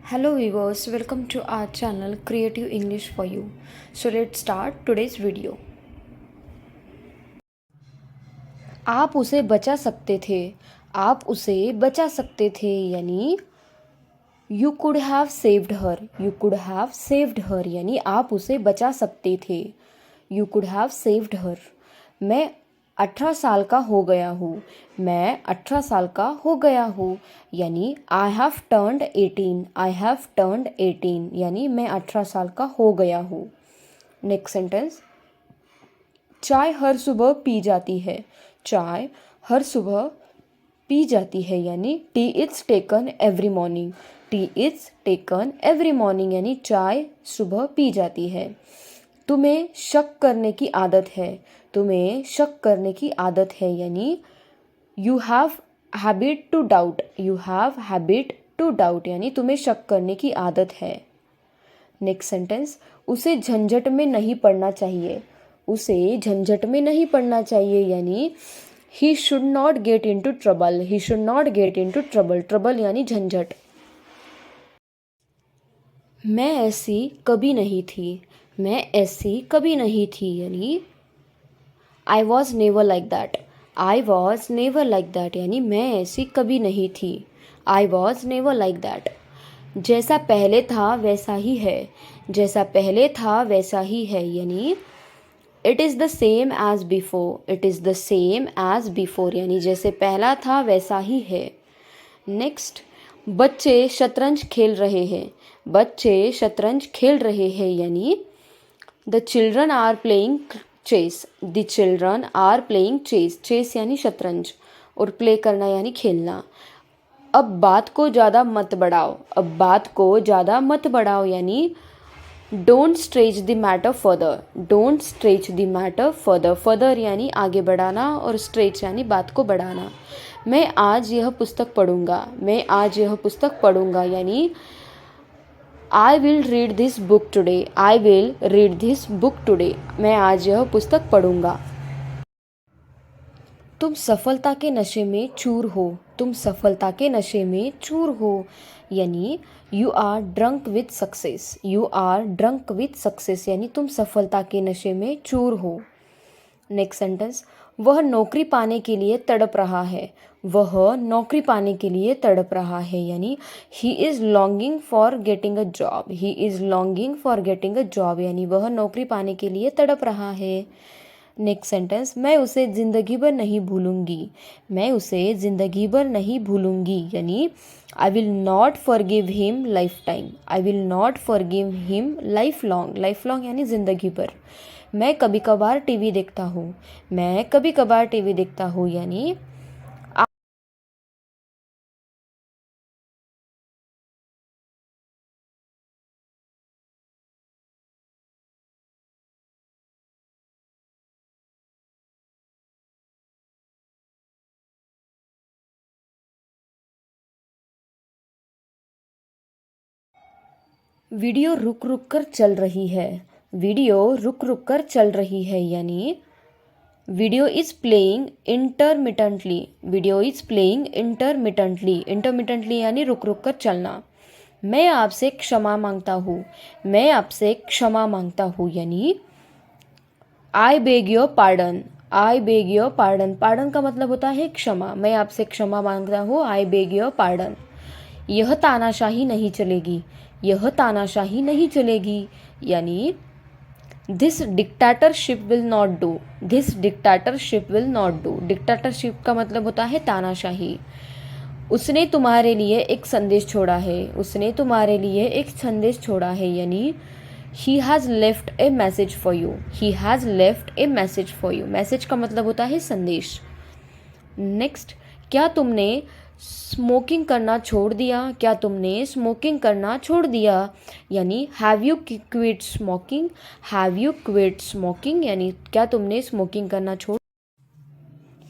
Hello viewers, welcome to our channel Creative English for You. So let's start today's video. आप उसे बचा सकते थे, आप उसे बचा सकते थे यानी you could have saved her, you could have saved her यानी आप उसे बचा सकते थे. You could have saved her. मैं 18 साल का हो गया हूँ, मैं 18 साल का हो गया हूँ यानी I have turned 18, I have turned 18 यानी मैं 18 साल का हो गया हूँ. नेक्स्ट सेंटेंस, चाय हर सुबह पी जाती है, चाय हर सुबह पी जाती है यानी T is taken every morning, T is taken every morning यानी चाय सुबह पी जाती है. तुम्हें शक करने की आदत है, तुम्हें शक करने की आदत है यानी you have habit to doubt, you have habit to doubt यानी तुम्हें शक करने की आदत है. नेक्स्ट सेंटेंस, उसे झंझट में नहीं पड़ना चाहिए, उसे झंझट में नहीं पड़ना चाहिए यानी he should not get into trouble, he should not get into trouble, trouble यानी झंझट. मैं ऐसी कभी नहीं थी, मैं ऐसी कभी नहीं थी यानी I was never like that, I was never like that यानी मैं ऐसी कभी नहीं थी, I was never like that. जैसा पहले था वैसा ही है, जैसा पहले था वैसा ही है यानी it is the same as before, it is the same as before यानी जैसे पहला था वैसा ही है. नेक्स्ट, बच्चे शतरंज खेल रहे हैं, बच्चे शतरंज खेल रहे हैं यानी the children are playing chess, the children are playing chess, chess यानी शतरंज और प्ले करना यानी खेलना. अब बात को ज़्यादा मत बढ़ाओ, अब बात को ज़्यादा मत बढ़ाओ यानी don't stretch the matter further, don't stretch the matter further, further यानी आगे बढ़ाना और स्ट्रेच यानी बात को बढ़ाना. मैं आज यह पुस्तक पढ़ूंगा, मैं आज यह पुस्तक पढ़ूंगा यानी I will read this book today, I will read this book today, मैं आज यह पुस्तक पढ़ूंगा. तुम सफलता के नशे में चूर हो, तुम सफलता के नशे में चूर हो यानी you are drunk with success, you are drunk with success यानी तुम सफलता के नशे में चूर हो. नेक्स्ट सेंटेंस, वह नौकरी पाने के लिए तड़प रहा है, वह नौकरी पाने के लिए तड़प रहा है यानी he is longing for getting a job, he is longing for getting a job यानी वह नौकरी पाने के लिए तड़प रहा है. नेक्स्ट सेंटेंस, मैं उसे ज़िंदगी भर नहीं भूलूंगी, मैं उसे ज़िंदगी भर नहीं भूलूंगी यानी I will not forgive him life time, I will not forgive him life long, life long यानी ज़िंदगी भर. मैं कभी कभार टीवी देखता हूँ, मैं कभी कभार टीवी देखता हूँ यानी वीडियो रुक रुक कर चल रही है, वीडियो रुक रुक कर चल रही है यानी video is playing intermittently, video is playing intermittently, intermittently यानी रुक रुक कर चलना. मैं आपसे क्षमा मांगता हूँ, मैं आपसे क्षमा मांगता हूँ यानी I beg your pardon, I beg your pardon, pardon का मतलब होता है क्षमा, मैं आपसे क्षमा मांगता हूँ, आई बेग योर पार्डन. यह तानाशाही नहीं चलेगी, यह तानाशाही नहीं चलेगी यानी this dictatorship will not do, this dictatorship will not do, dictatorship का मतलब होता है तानाशाही. उसने तुम्हारे लिए एक संदेश छोड़ा है, उसने तुम्हारे लिए एक संदेश छोड़ा है यानी he has left A message for you, he has left A message for you, message का मतलब होता है संदेश. नेक्स्ट, क्या तुमने स्मोकिंग करना छोड़ दिया, क्या तुमने स्मोकिंग करना छोड़ दिया यानी have you quit smoking, have you quit smoking यानी क्या तुमने स्मोकिंग करना छोड़.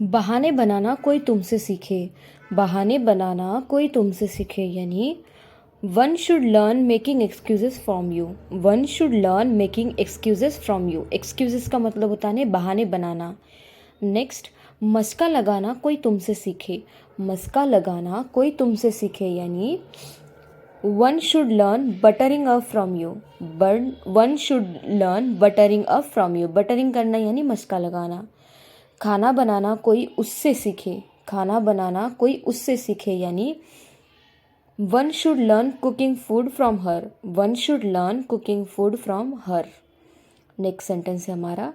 बहाने बनाना कोई तुमसे सीखे, बहाने बनाना कोई तुमसे सीखे यानी one should learn making excuses from you, one should learn making excuses from you, excuses का मतलब होता है बहाने बनाना. नेक्स्ट, मस्का लगाना कोई तुमसे सीखे, मस्का लगाना कोई तुमसे सीखे यानी one should learn buttering up from you, one should learn buttering up from you, buttering करना यानी मस्का लगाना। खाना बनाना कोई उससे सीखे, खाना बनाना कोई उससे सीखे यानी one should learn cooking food from her, one should learn cooking food from her. Next sentence है हमारा,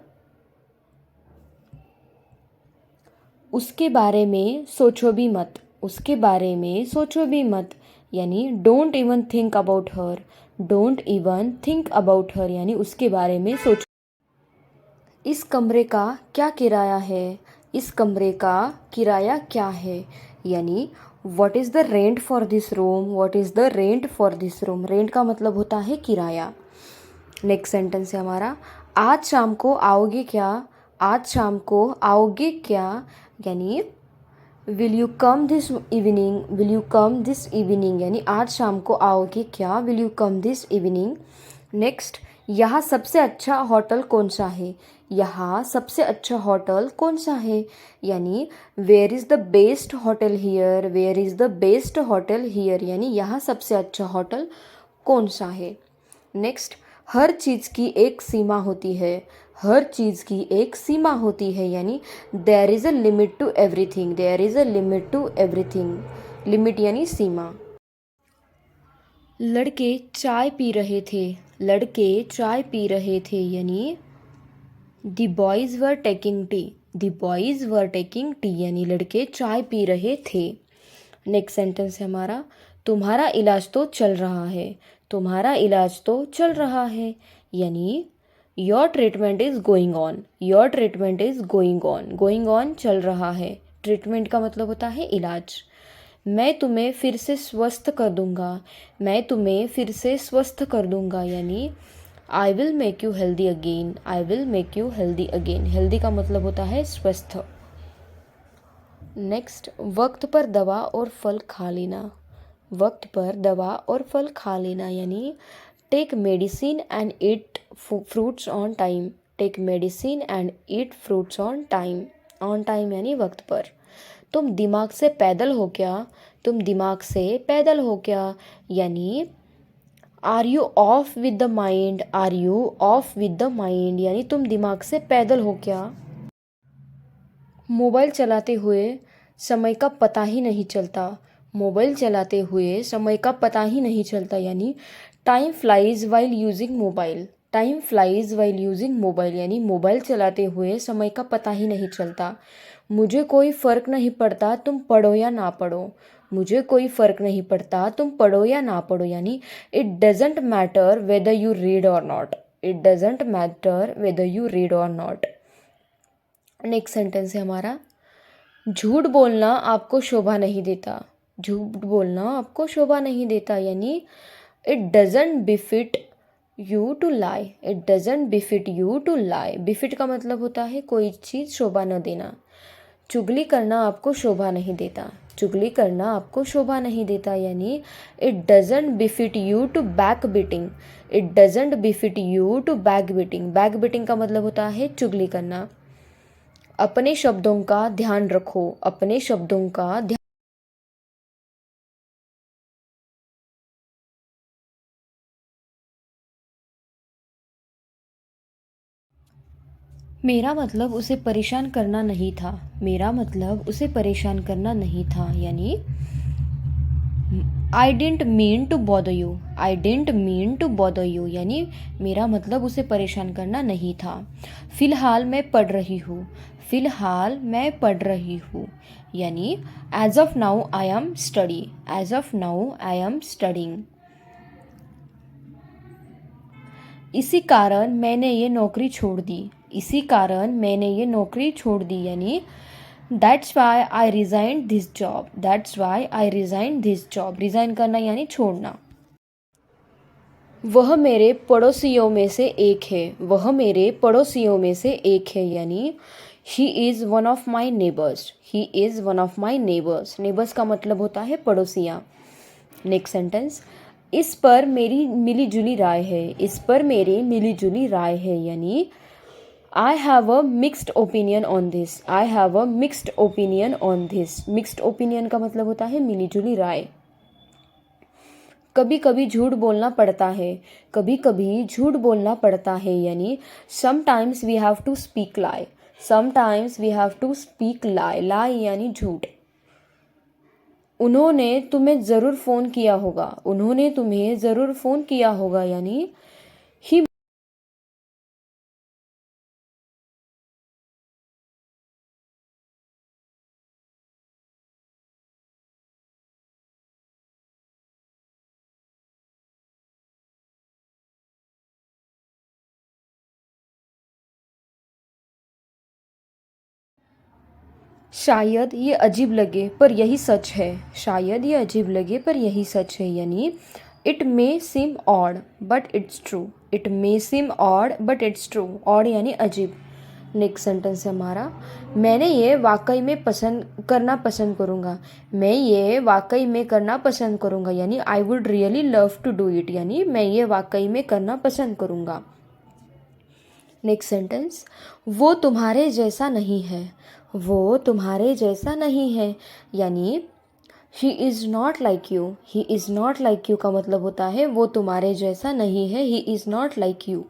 उसके बारे में सोचो भी मत, उसके बारे में सोचो भी मत यानी don't even think about her, don't even think about her यानी उसके बारे में सोचो। इस कमरे का क्या किराया है, इस कमरे का किराया क्या है यानी what is the rent for this room, what is the rent for this room. Rent का मतलब होता है किराया। नेक्स्ट सेंटेंस है हमारा, आज शाम को आओगे क्या, आज शाम को आओगे क्या यानी will you come this evening, will you come this evening यानी आज शाम को आओगे क्या, will you come this evening. Next, यहाँ सबसे अच्छा होटल कौन सा है, यहाँ सबसे अच्छा होटल कौन सा है यानी where is the best hotel here, where is the best hotel here यानी यहाँ सबसे अच्छा होटल कौन सा है। नेक्स्ट, हर चीज़ की एक सीमा होती है, हर चीज़ की एक सीमा होती है यानी there is a limit to everything, there is a limit to everything. Limit यानी सीमा। लड़के चाय पी रहे थे, लड़के चाय पी रहे थे यानी the boys were taking tea, the boys were taking tea यानी लड़के चाय पी रहे थे। नेक्स्ट सेंटेंस है हमारा, तुम्हारा इलाज तो चल रहा है, तुम्हारा इलाज तो चल रहा है यानी your treatment is going on, your treatment is going on, going on चल रहा है। ट्रीटमेंट का मतलब होता है इलाज। मैं तुम्हें फिर से स्वस्थ कर दूंगा, मैं तुम्हें फिर से स्वस्थ कर दूंगा यानी I will make you healthy again, I will make you healthy again. Healthy का मतलब होता है स्वस्थ। नेक्स्ट, वक्त पर दवा और फल खा लेना, वक्त पर दवा और फल खा लेना यानी take medicine and eat fruits on time, take medicine and eat fruits on time, on time यानी वक्त पर। तुम दिमाग से पैदल हो क्या, तुम दिमाग से पैदल हो क्या यानी are you off with the mind, are you off with the mind यानी तुम दिमाग से पैदल हो क्या। मोबाइल चलाते हुए समय का पता ही नहीं चलता, मोबाइल चलाते हुए समय का पता ही नहीं चलता यानी time flies while using mobile, time flies while using mobile यानी मोबाइल चलाते हुए समय का पता ही नहीं चलता। मुझे कोई फ़र्क नहीं पड़ता तुम पढ़ो या ना पढ़ो, मुझे कोई फ़र्क नहीं पड़ता तुम पढ़ो या ना पढ़ो यानी it doesn't matter whether you read or not, it doesn't matter whether you read or not. Next sentence है हमारा, झूठ बोलना आपको शोभा नहीं देता, झूठ बोलना आपको शोभा नहीं देता यानी it doesn't befit you to lie, it doesn't befit you to lie. Befit का मतलब होता है कोई चीज़ शोभा न देना। चुगली करना आपको शोभा नहीं देता, चुगली करना आपको शोभा नहीं देता यानी it doesn't befit you to back biting, it doesn't befit you to back biting. Back biting का मतलब होता है चुगली करना। अपने शब्दों का ध्यान रखो, अपने शब्दों का ध्यान। मेरा मतलब उसे परेशान करना नहीं था, मेरा मतलब उसे परेशान करना नहीं था यानी I don't mean to bother you, I don't mean to bother you यानी मेरा मतलब उसे परेशान करना नहीं था। फ़िलहाल मैं पढ़ रही हूँ, फ़िलहाल मैं पढ़ रही हूँ यानी as of now I am study, as of now I am studying. इसी कारण मैंने ये नौकरी छोड़ दी, इसी कारण मैंने ये नौकरी छोड़ दी यानी that's why I resign this job, that's why I resign this job. Resign करना यानी छोड़ना। वह मेरे पड़ोसियों में से एक है, वह मेरे पड़ोसियों में से एक है यानी he is one of my neighbours, he is one of my neighbours. Neighbours का मतलब होता है पड़ोसियाँ। नेक्स्ट सेंटेंस, इस पर मेरी मिली जुली राय है, इस पर मेरी मिली जुली राय है यानी I have a mixed opinion on this, I have a mixed opinion on this. Mixed opinion का मतलब होता है मिली जुली राय। कभी कभी झूठ बोलना पड़ता है, कभी कभी झूठ बोलना पड़ता है यानी sometimes we have to speak lie, sometimes we have to speak lie, lie यानी झूठ। उन्होंने तुम्हें ज़रूर फ़ोन किया होगा, उन्होंने तुम्हें ज़रूर फ़ोन किया होगा यानी ही। शायद ये अजीब लगे पर यही सच है, शायद ये अजीब लगे पर यही सच है यानी it may SIM odd but it's true, it may SIM odd but it's true, odd यानी अजीब। नेक्स्ट सेंटेंस है हमारा, मैंने ये वाकई में पसंद करूँगा, मैं ये वाकई में करना पसंद करूँगा यानी I would really love to do it, यानी मैं ये वाकई में करना पसंद करूँगा। नेक्स्ट सेंटेंस, वो तुम्हारे जैसा नहीं है, वो तुम्हारे जैसा नहीं है यानी he is not like you, he is not like you का मतलब होता है वो तुम्हारे जैसा नहीं है, he is not like you.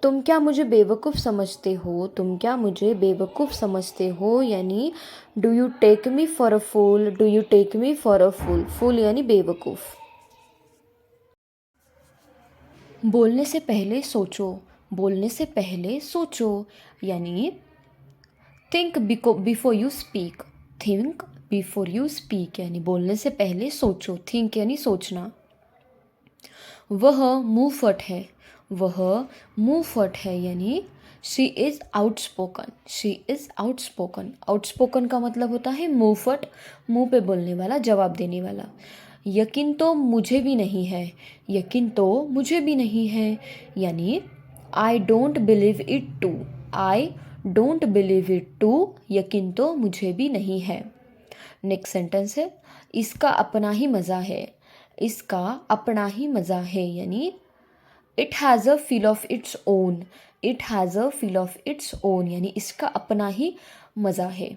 तुम क्या मुझे बेवकूफ़ समझते हो, तुम क्या मुझे बेवकूफ़ समझते हो यानी do you take me for a fool, do you take me for a fool, fool यानी बेवकूफ़। बोलने से पहले सोचो, बोलने से पहले सोचो यानी think before you speak, think before you speak यानी बोलने से पहले सोचो, थिंक यानी सोचना। वह मुंह फट है, वह मुंह फट है यानी she is outspoken, she is outspoken, outspoken का मतलब होता है मुंह फट, मुंह पे बोलने वाला, जवाब देने वाला। यकीन तो मुझे भी नहीं है, यकीन तो मुझे भी नहीं है यानी I don't believe it too, I don't believe it too, यकीन तो मुझे भी नहीं है। नेक्स्ट सेंटेंस है, इसका अपना ही मज़ा है, इसका अपना ही मज़ा है यानी it has a feel of its own, it has a feel of its own यानी इसका अपना ही मज़ा है।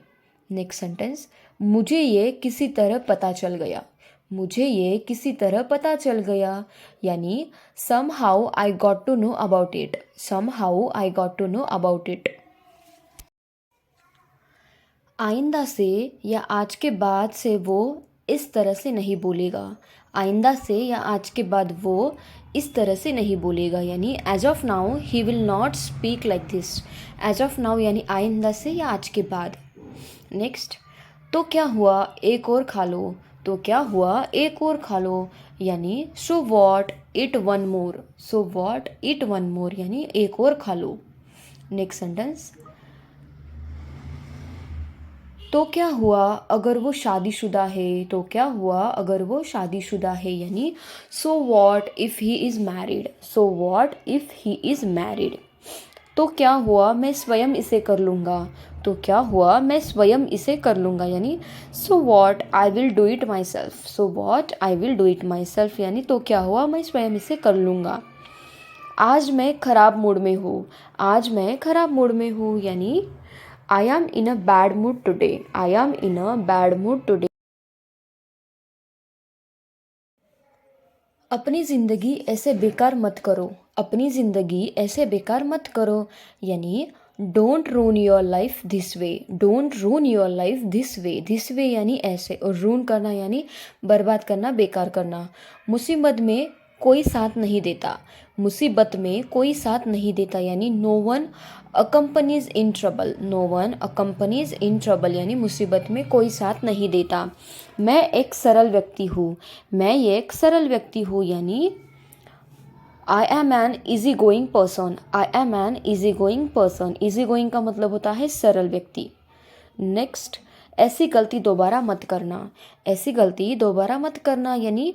नेक्स्ट सेंटेंस, मुझे ये किसी तरह पता चल गया, मुझे ये किसी तरह पता चल गया यानी somehow I got to know about it, somehow I got to know about it. आइंदा से या आज के बाद से वो इस तरह से नहीं बोलेगा, आइंदा से या आज के बाद वो इस तरह से नहीं बोलेगा यानी as of now he will not speak like this, as of now यानी आइंदा से या आज के बाद। नेक्स्ट, तो क्या हुआ एक और खा लो, तो क्या हुआ एक और खा लो यानी so what it one more, so what it one more यानी एक और खा लो। नेक्स्ट सेंटेंस, तो क्या हुआ अगर वो शादीशुदा है, तो क्या हुआ अगर वो शादीशुदा है यानी so what if he is married, so what if he is married. तो क्या हुआ मैं स्वयं इसे कर लूँगा, तो क्या हुआ मैं स्वयं इसे कर लूँगा यानी so what I will do it my self, so what I will do it my self यानी तो क्या हुआ मैं स्वयं इसे कर लूँगा। आज मैं ख़राब मूड में हूँ, आज मैं ख़राब मूड में हूँ यानी I am in a bad mood today, I am in a bad mood today। अपनी ज़िंदगी ऐसे बेकार मत करो, अपनी ज़िंदगी ऐसे बेकार मत करो यानी don't ruin your life this way, don't ruin your life this way यानी ऐसे, और रून करना यानी बर्बाद करना, बेकार करना। मुसीबत में कोई साथ नहीं देता, मुसीबत में कोई साथ नहीं देता यानी no one accompanies in trouble, no one accompanies in trouble यानी मुसीबत में कोई साथ नहीं देता। मैं एक सरल व्यक्ति हूँ, मैं एक सरल व्यक्ति हूँ यानी I M an easy going person, I am an easy going person, easy going का मतलब होता है सरल व्यक्ति। नेक्स्ट, ऐसी गलती दोबारा मत करना, ऐसी गलती दोबारा मत करना यानी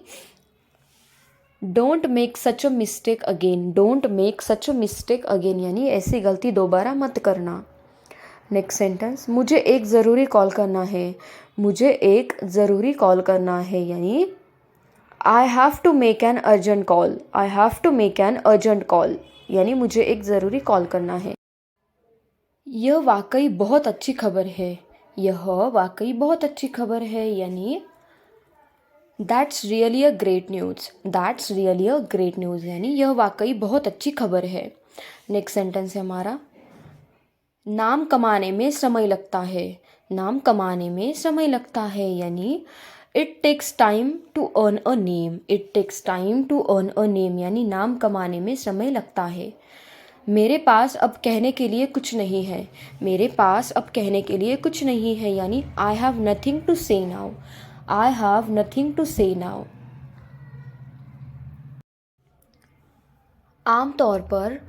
don't make such a mistake again, don't make such a mistake again यानी ऐसी गलती दोबारा मत करना। नेक्स्ट सेंटेंस, मुझे एक ज़रूरी कॉल करना है, मुझे एक ज़रूरी कॉल करना है यानी I have to make an urgent call, I have to make an urgent call यानी मुझे एक ज़रूरी कॉल करना है। यह वाकई बहुत अच्छी खबर है, यह वाकई बहुत अच्छी खबर है यानी that's really a great news, that's really a great news यानी यह वाकई बहुत अच्छी खबर है। नेक्स्ट सेंटेंस है हमारा, नाम कमाने में समय लगता है, नाम कमाने में समय लगता है यानी it takes time to earn a name, it takes time to earn a name यानी नाम कमाने में समय लगता है। मेरे पास अब कहने के लिए कुछ नहीं है, मेरे पास अब कहने के लिए कुछ नहीं है यानी I have nothing to say now, I have nothing to say now. आमतौर पर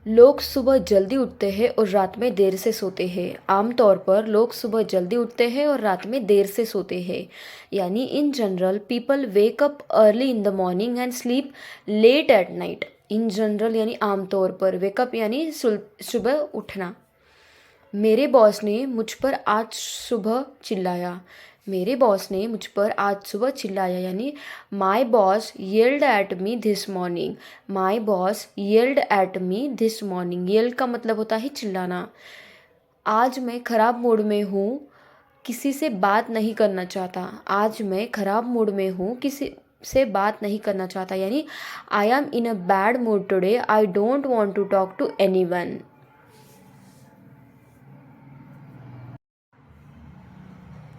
लोग सुबह जल्दी उठते हैं और रात में देर से सोते हैं, आमतौर पर लोग सुबह जल्दी उठते हैं और रात में देर से सोते हैं यानी in general people wake up early in the morning and sleep late at night. In general यानी आमतौर पर, वेकअप यानी सुबह उठना। मेरे बॉस ने मुझ पर आज सुबह चिल्लाया, मेरे बॉस ने मुझ पर आज सुबह चिल्लाया यानी my boss yelled at me this morning, my boss yelled at me this morning. Yelled का मतलब होता है चिल्लाना। आज मैं ख़राब मूड में हूँ, किसी से बात नहीं करना चाहता, आज मैं ख़राब मूड में हूँ, किसी से बात नहीं करना चाहता यानी I am in a bad mood today, I don't want to talk to anyone.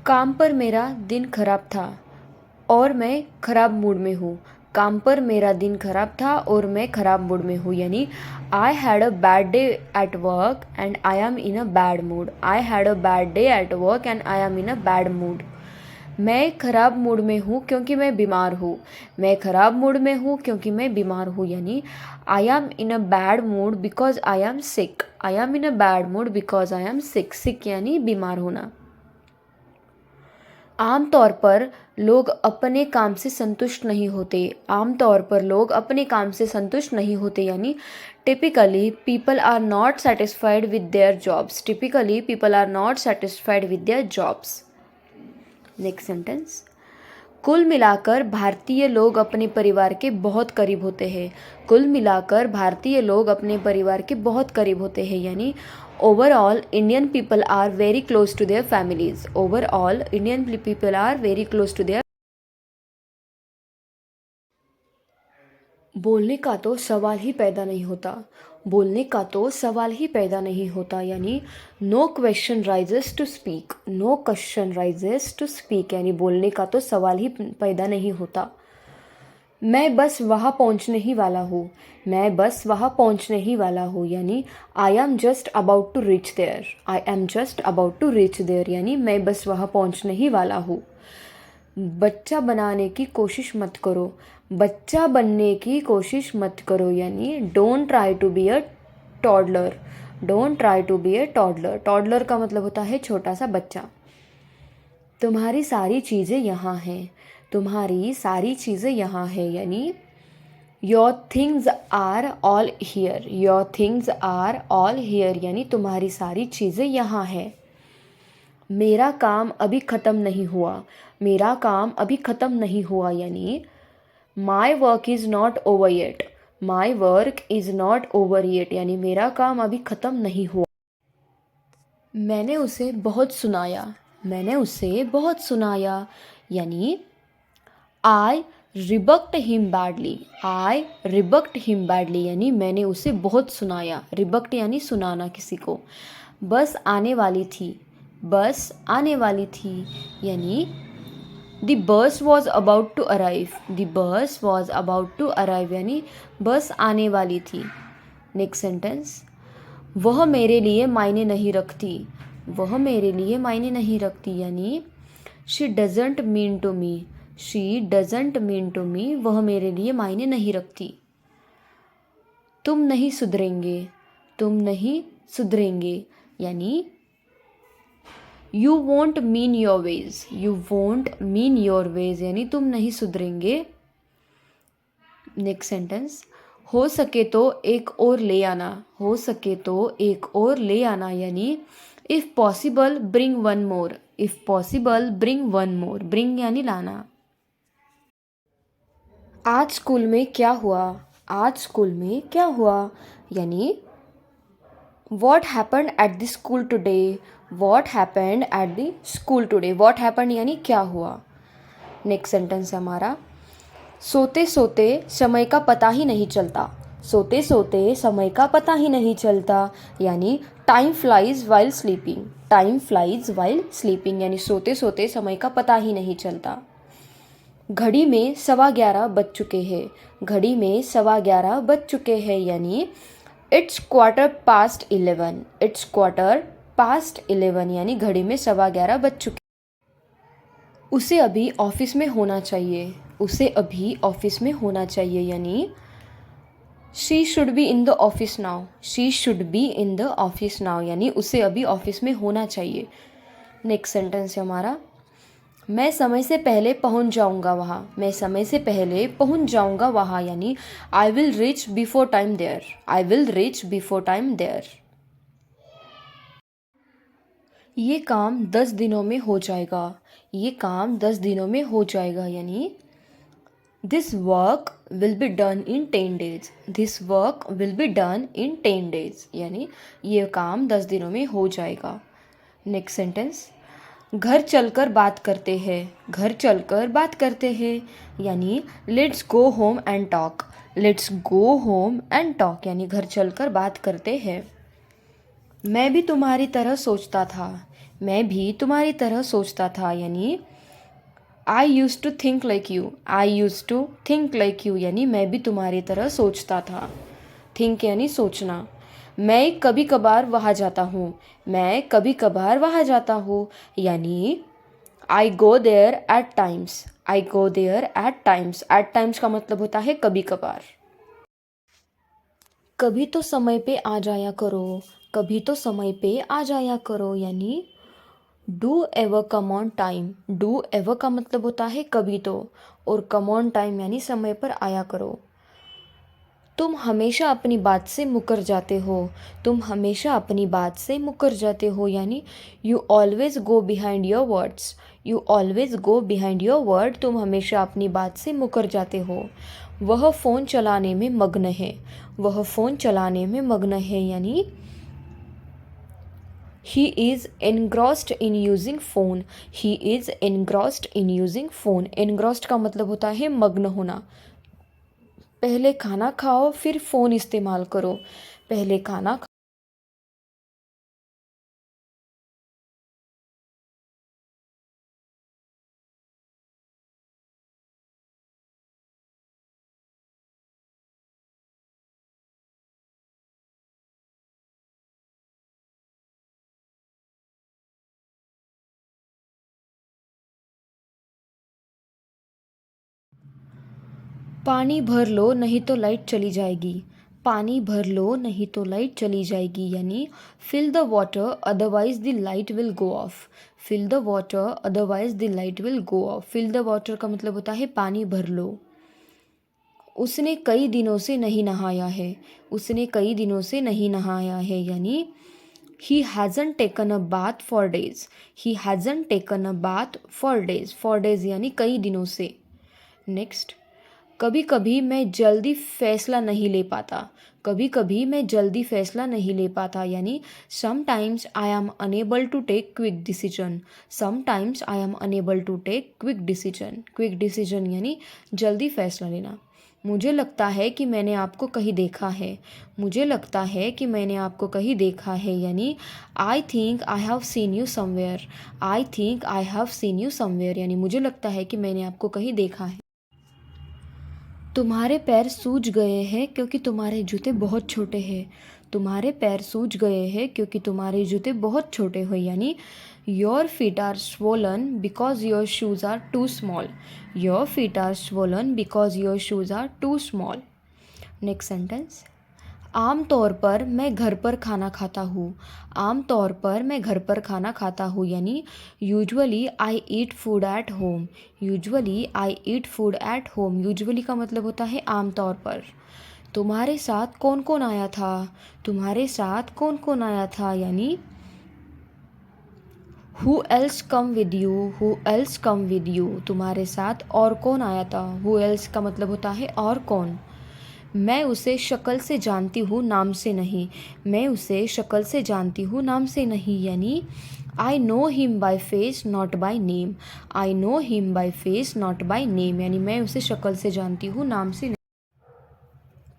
काम पर मेरा दिन खराब था और मैं ख़राब मूड में हूँ, काम पर मेरा दिन खराब था और मैं ख़राब मूड में हूँ यानी I had a bad day at work and I am in a bad mood, I had a bad day at work and I am in a bad mood. मैं ख़राब मूड में हूँ क्योंकि मैं बीमार हूँ, मैं ख़राब मूड में हूँ क्योंकि मैं बीमार हूँ यानी I am in a bad mood because I am sick, I am in a bad mood because I am sick, sick यानी बीमार होना। आमतौर पर लोग अपने काम से संतुष्ट नहीं होते, आमतौर पर लोग अपने काम से संतुष्ट नहीं होते यानी typically people are not satisfied with their jobs, typically people are not satisfied with their jobs. Next sentence, कुल मिलाकर भारतीय लोग अपने परिवार के बहुत करीब होते हैं, कुल मिलाकर भारतीय लोग अपने परिवार के बहुत करीब होते हैं यानी overall Indian people are very close to their families, overall Indian people are very close to their. बोलने का तो सवाल ही पैदा नहीं होता, बोलने का तो सवाल ही पैदा नहीं होता यानी no question rises to speak, no question rises to speak यानी बोलने का तो सवाल ही पैदा नहीं होता। मैं बस वहाँ पहुँचने ही वाला हूँ, मैं बस वहाँ पहुँचने ही वाला हूँ यानी I am just about to reach there, I am just about to reach there यानी मैं बस वहाँ पहुँचने ही वाला हूँ। बच्चा बनाने की कोशिश मत करो, बच्चा बनने की कोशिश मत करो यानी don't try to be a toddler, don't try to be a toddler, toddler का मतलब होता है छोटा सा बच्चा। तुम्हारी सारी चीज़ें यहाँ हैं, तुम्हारी सारी चीज़ें यहाँ हैं यानी your things are all here, your things are all here यानी तुम्हारी सारी चीज़ें यहाँ हैं। मेरा काम अभी ख़त्म नहीं हुआ, मेरा काम अभी ख़त्म नहीं हुआ यानी my work is not over yet, my work is not over yet यानी मेरा काम अभी ख़त्म नहीं हुआ। मैंने उसे बहुत सुनाया, मैंने उसे बहुत सुनाया यानी आई रिबक्ड हिम बैडली, आई रिबक्ड हिम बैडली यानी मैंने उसे बहुत सुनाया, रिबक्ड यानी सुनाना किसी को। बस आने वाली थी, बस आने वाली थी यानी the bus was about to arrive, the bus was about to arrive यानी बस आने वाली थी। नेक्स्ट सेंटेंस, वह मेरे लिए मायने नहीं रखती, वह मेरे लिए मायने नहीं रखती यानी she doesn't mean to me, she doesn't mean to me वह मेरे लिए मायने नहीं रखती। तुम नहीं सुधरेंगे, तुम नहीं सुधरेंगे यानी you won't mean your ways, you won't mean your ways यानी तुम नहीं सुधरेंगे। नेक्स्ट सेंटेंस, हो सके तो एक और ले आना, हो सके तो एक और ले आना यानी if possible bring one more, if possible bring one more, bring यानी लाना। आज स्कूल में क्या हुआ, आज स्कूल में क्या हुआ यानी what happened at the school today, what happened at the school today, what happened यानी क्या हुआ। नेक्स्ट सेंटेंस है हमारा, सोते सोते समय का पता ही नहीं चलता। सोते सोते समय का पता ही नहीं चलता यानी time flies while sleeping. Time flies while sleeping यानी सोते सोते समय का पता ही नहीं चलता। घड़ी में 11:15 बज चुके हैं। घड़ी में 11:15 बज चुके हैं यानी इट्स 11:15। इट्स 11:15 यानी घड़ी में 11:15 बज चुके। उसे अभी ऑफिस में होना चाहिए। उसे अभी ऑफिस में होना चाहिए यानी she should be in the office now. She should be in the office now यानी उसे अभी ऑफिस में होना चाहिए। नेक्स्ट सेंटेंस है हमारा, मैं समय से पहले पहुंच जाऊंगा वहाँ। मैं समय से पहले पहुंच जाऊंगा वहाँ यानी I will reach before time there. I will reach before time there. ये काम 10 दिनों में हो जाएगा। ये काम 10 दिनों में हो जाएगा यानी this work will be done in 10 days। This work will be done in 10 days यानी ये काम 10 दिनों में हो जाएगा। नेक्स्ट सेंटेंस, घर चलकर बात करते हैं। घर चलकर बात करते हैं यानी let's go home and talk. Let's go home and talk यानी घर चलकर बात करते हैं। मैं भी तुम्हारी तरह सोचता था। मैं भी तुम्हारी तरह सोचता था यानी I use to think like you. I use to think like you यानी मैं भी तुम्हारी तरह सोचता था। थिंक यानी सोचना। मैं कभी कभार वहाँ जाता हूँ। मैं कभी कभार वहाँ जाता हूँ यानी I go there at times. I go there at times. At times का मतलब होता है कभी कभार। कभी तो समय पे आ जाया करो। कभी तो समय पे आ जाया करो यानी do ever come on time. Do ever का मतलब होता है कभी तो, और कम ऑन टाइम यानी समय पर आया करो। तुम हमेशा अपनी बात से मुकर जाते हो। तुम हमेशा अपनी बात से मुकर जाते हो यानी you always go behind your words. You always go behind your word. तुम हमेशा अपनी बात से मुकर जाते हो। वह फ़ोन चलाने में मग्न है। वह फ़ोन चलाने में मग्न है यानी he is engrossed in using phone. He is engrossed in using phone. Engrossed का मतलब होता है मग्न होना। पहले खाना खाओ फिर फ़ोन इस्तेमाल करो। पहले खाना पानी भर लो नहीं तो लाइट चली जाएगी। पानी भर लो नहीं तो लाइट चली जाएगी यानी fill the water otherwise the light will go off. Fill the water otherwise the light will go off. Fill the water का मतलब होता है पानी भर लो। उसने कई दिनों से नहीं नहाया है। उसने कई दिनों से नहीं नहाया है यानी he hasn't taken a bath for days. He hasn't taken a bath for days. For days यानी कई दिनों से। नेक्स्ट, कभी कभी मैं जल्दी फैसला नहीं ले पाता। कभी कभी मैं जल्दी फैसला नहीं ले पाता यानी sometimes I am unable to take quick decision. Sometimes I am unable to take quick decision. Quick decision यानी जल्दी फैसला लेना। मुझे लगता है कि मैंने आपको कहीं देखा है। मुझे लगता है कि मैंने आपको कहीं देखा है यानी I think I have seen you somewhere. I think I have seen you somewhere यानी मुझे लगता है कि मैंने आपको कहीं देखा है। तुम्हारे पैर सूज गए हैं क्योंकि तुम्हारे जूते बहुत छोटे हैं। तुम्हारे पैर सूज गए हैं क्योंकि तुम्हारे जूते बहुत छोटे हैं यानी your feet are swollen because your shoes are too small. Your feet are swollen because your shoes are too small. Next sentence, आम तौर पर मैं घर पर खाना खाता हूँ। आम तौर पर मैं घर पर खाना खाता हूँ यानी usually I eat food at home. Usually I eat food at home. Usually का मतलब होता है आम तौर पर। तुम्हारे साथ कौन कौन आया था। तुम्हारे साथ कौन कौन आया था यानी who else come with you. Who else come with you. तुम्हारे साथ और कौन आया था। हु एल्स का मतलब होता है और कौन। मैं उसे शक्ल से जानती हूँ नाम से नहीं। मैं उसे शक्ल से जानती हूँ नाम से नहीं यानी I know him by face not by name, I know him by face not by name, यानी मैं उसे शक्ल से जानती हूँ, नाम से नहीं।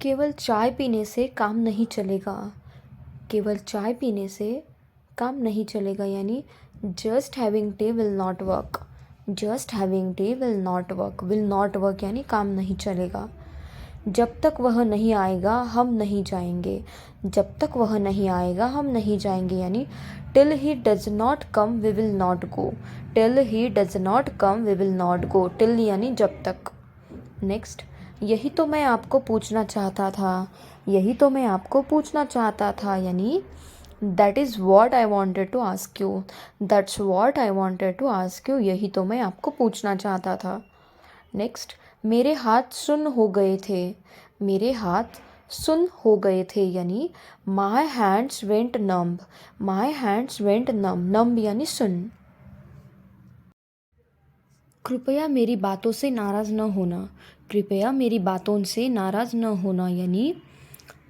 केवल चाय पीने से काम नहीं चलेगा, केवल चाय पीने से काम नहीं चलेगा, यानी just having T will not work, just having T will not work यानी काम नहीं चलेगा। जब तक वह नहीं आएगा हम नहीं जाएंगे, जब तक वह नहीं आएगा हम नहीं जाएंगे, यानी till he does not come we will not go, till he does not come we will not go, till यानी जब तक। नेक्स्ट, यही तो मैं आपको पूछना चाहता था, यही तो मैं आपको पूछना चाहता था, यानी that is what I wanted to ask you, that's what I wanted to ask you, यही तो मैं आपको पूछना चाहता था। नेक्स्ट, मेरे हाथ सुन्न हो गए थे, मेरे हाथ सुन्न हो गए थे, यानी my hands went numb, my hands went numb, numb यानी सुन्न। कृपया मेरी बातों से नाराज़ न होना, कृपया मेरी बातों से नाराज़ न होना, यानी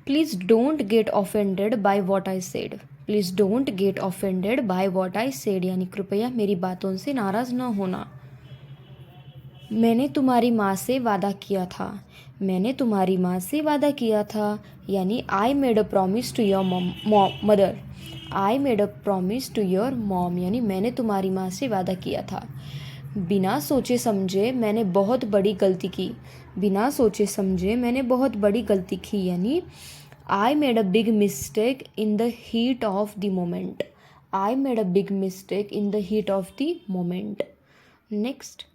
please don't get offended by what I said, please don't get offended by what I said, यानी कृपया मेरी बातों से नाराज़ न होना। मैंने तुम्हारी माँ से वादा किया था, मैंने तुम्हारी माँ से वादा किया था, यानी I made a promise to your mother, I made a promise to your mom, यानी मैंने तुम्हारी माँ से वादा किया था। बिना सोचे समझे मैंने बहुत बड़ी गलती की, बिना सोचे समझे मैंने बहुत बड़ी गलती की, यानी I made a big mistake in the heat of the moment, I made a big mistake in the heat of the moment. Next,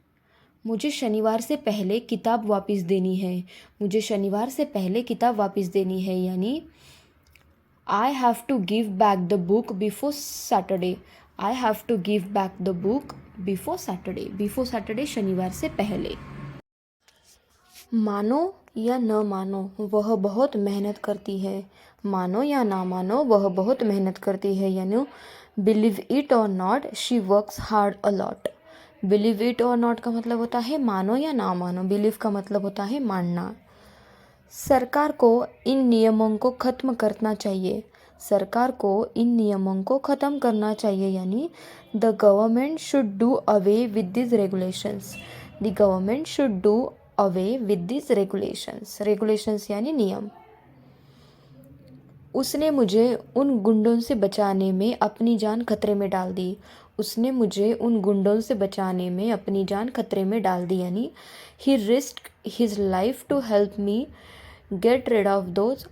मुझे शनिवार से पहले किताब वापस देनी है, मुझे शनिवार से पहले किताब वापस देनी है, यानी I have to give back the book before Saturday, I have to give back the book before Saturday, before Saturday शनिवार से पहले। मानो या न मानो वह बहुत मेहनत करती है, मानो या ना मानो वह बहुत मेहनत करती है, यानी बिलीव इट और not she works hard a lot, believe it और नॉट का मतलब होता है मानो या ना मानो, बिलीव का मतलब होता है मानना। सरकार को इन नियमों को ख़त्म करना चाहिए, सरकार को इन नियमों को ख़त्म करना चाहिए, यानी the government should do away with this regulations, the government should do away with this regulations, regulations यानी नियम। उसने मुझे उन गुंडों से बचाने में अपनी जान खतरे में डाल दी, उसने मुझे उन गुंडों से बचाने में अपनी जान खतरे में डाल दी, यानी he risk his life to help me get rid of those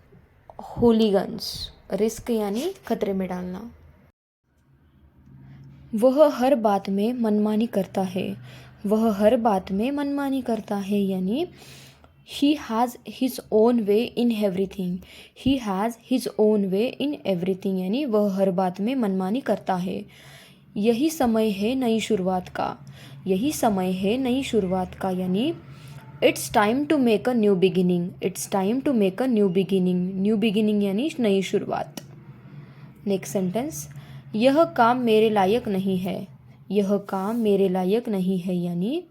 hooligans, risk यानी खतरे में डालना। वह हर बात में मनमानी करता है, वह हर बात में मनमानी करता है, यानी he has his own way in everything, he has his own way in everything, यानी वह हर बात में मनमानी करता है। यही समय है नई शुरुआत का, यही समय है नई शुरुआत का, यानी it's time to make a new beginning, it's time to make a new beginning, new beginning यानी नई शुरुआत। नेक्स्ट सेंटेंस, यह काम मेरे लायक नहीं है, यह काम मेरे लायक नहीं है, यानी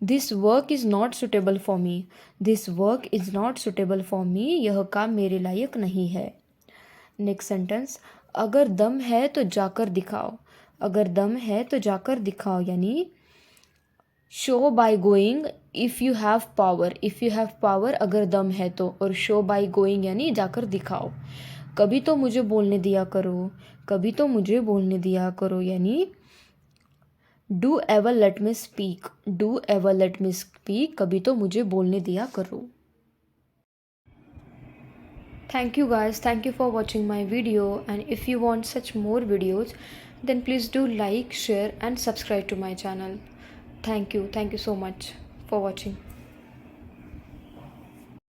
this work is not suitable for me, this work is not suitable for me, यह काम मेरे लायक नहीं है। नेक्स्ट सेंटेंस, अगर दम है तो जाकर दिखाओ, अगर दम है तो जाकर दिखाओ, यानी show by going if you have power, if you have power अगर दम है तो, और शो बाय गोइंग यानी जाकर दिखाओ। कभी तो मुझे बोलने दिया करो, कभी तो मुझे बोलने दिया करो, यानी do ever let me speak, do ever let me speak, कभी तो मुझे बोलने दिया करो। Thank you guys, thank you for watching my video, and if you want such more videos then please do like, share and subscribe to my channel. Thank you so much for watching.